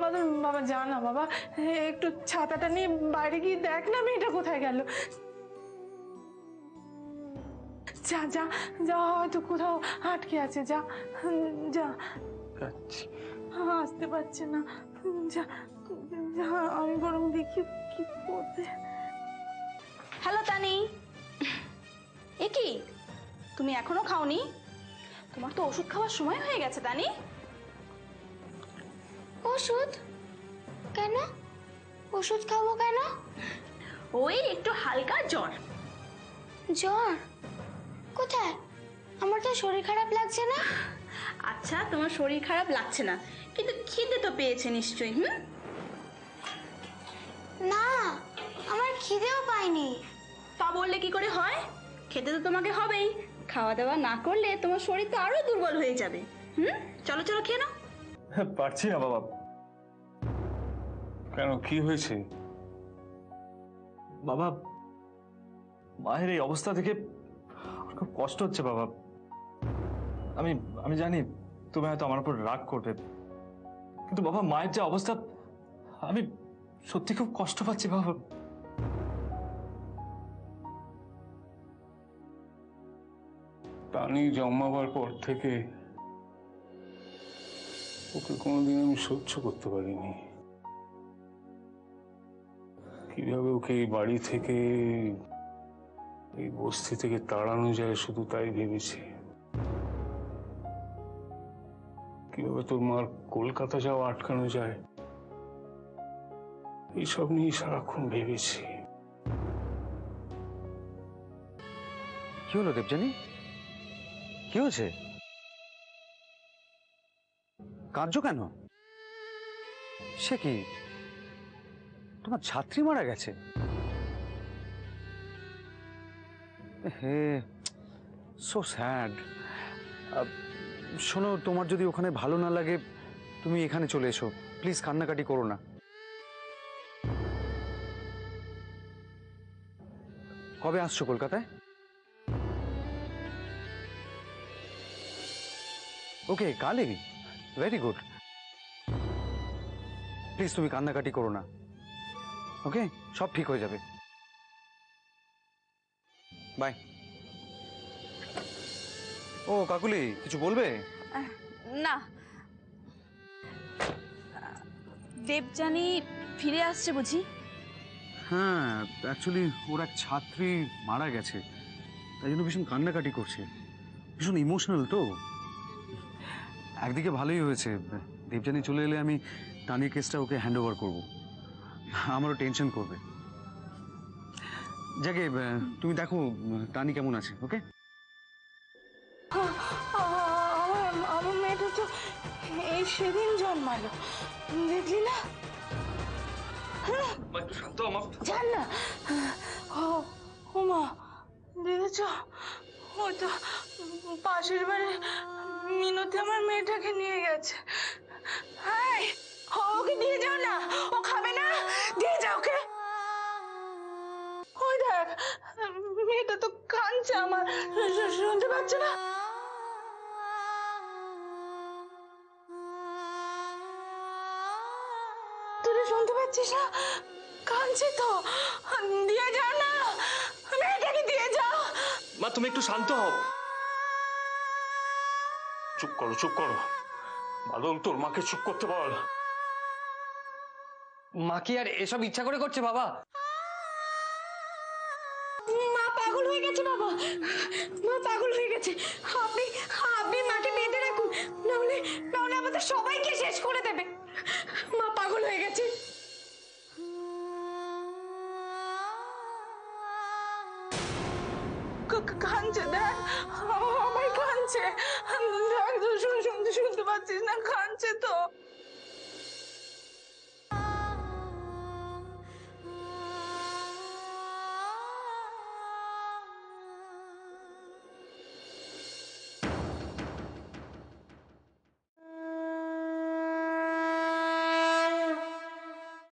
বাদল বাবা যা না বাবা, একটু ছাতাটা নিয়ে বাইরে গিয়ে দেখ না মেয়েটা কোথায় গেল। যা যা যা, হয়তো কোথাও আটকে আছে, যা যা। আসতে পারছে না, যা যা, আমি বরং দেখি কি করতে। হ্যালো তানি, এ কি তুমি এখনো খাওনি? তোমার তো ওষুধ খাওয়ার সময় হয়ে গেছে তানি। ওষুধ কেন? ওষুধ খাবো কেন? ওই একটু হালকা জ্বর। জ্বর? কোথায়? আমার তো শরীর খারাপ লাগছে না। আচ্ছা তোমার শরীর খারাপ লাগছে না, কিন্তু খিদে তো পেয়েছে নিশ্চয়ই। না, আমার খিদেও পাইনি। তা বললে কি করে হয়? খেতে তো তোমাকে হবেই, খাওয়া দাওয়া না করলে তোমার শরীর তো আরো দুর্বল হয়ে যাবে। চলো চলো খেয়ে নাও। পারছি না বাবা। কেন, কি হয়েছে? বাবা, মায়ের এই অবস্থা থেকে খুব কষ্ট হচ্ছে বাবা। আমি আমি জানি তুমি হয়তো আমার উপর রাগ করবে, কিন্তু বাবা মায়ের যে অবস্থা, আমি সত্যি খুব কষ্ট পাচ্ছি বাবা। তানি জন্মাবার পর থেকে ওকে কোনোদিন আমি সহ্য করতে পারিনি। কিভাবে ওকে এই বাড়ি থেকে, এই বস্তি থেকে তাড়ানো যায় শুধু তাই ভেবেছি। কিভাবে তোর মার কলকাতা যাওয়া আটকানো যায় এইসব নিয়ে সারাক্ষণ ভেবেছি। কি হলো দেবজানী? কি হয়েছে? কাঁদছো কেন? সে কি, তোমার ছাত্রী মারা গেছে? হে, সো স্যাড। শোনো, তোমার যদি ওখানে ভালো না লাগে তুমি এখানে চলে এসো, প্লিজ কান্নাকাটি করো না। কবে আসছো কলকাতায়? ওকে, কালই? Very good. প্লিজ তুমি কান্নাকাটি করো না, ওকে? সব ঠিক হয়ে যাবে। বাই। ও কাকুলি, কিছু বলবে? না, দেবযানী ফিরে আসছে বুঝি? হ্যাঁ, অ্যাকচুয়ালি ওর এক ছাত্রী মারা গেছে, তাই জন্য ভীষণ কান্নাকাটি করছে, ভীষণ ইমোশনাল তো। একদিকে ভালোই হয়েছে, দেবযানী চলে এলে আমি টানির কেসটা ওকে হ্যান্ড ওভার করবো, আমারও টেনশন করবে। যাকে তুমি দেখো টানি কেমন আছে, ওকে? আমার মেয়েটা তো এই সেদিন জন্মালো, দেখলি না? একটু শান্ত আমার। জান না, ও মা, দেখেছ? ওই তো পাশের বাড়ি মিনতি আমার মেয়েটাকে নিয়ে গেছে। হ্যাঁ, ওকে দিয়ে যাও না, ও খাবে না, দিয়ে যাও ওকে। ওই দেখ, মেয়েটা তো কাঁদছে আমার, শুনতে পাচ্ছে না? তুই শুনতে পাচ্ছিস না? কাঁদছে তো, দিয়ে যাও না, মেয়েটাকে দিয়ে যাও। মা তুমি একটু শান্ত হও। চুপ করো, চুপ করো। বাদল, তোর মাকে চুপ করতে বল। মা কি আর এসব ইচ্ছা করে করছে বাবা? মা পাগল হয়ে গেছে বাবা, মা পাগল হয়ে গেছে। আপনি আপনি মাকে বেঁধে রাখুন, নাহলে নাহলে আমাদের সবাইকে শেষ করে দেবে। মা পাগল হয়ে গেছে। কাঁদছে, দেখ আমার কাঁদছে, দেখ শুনতে পাচ্ছিস না? কাঁদছে তো।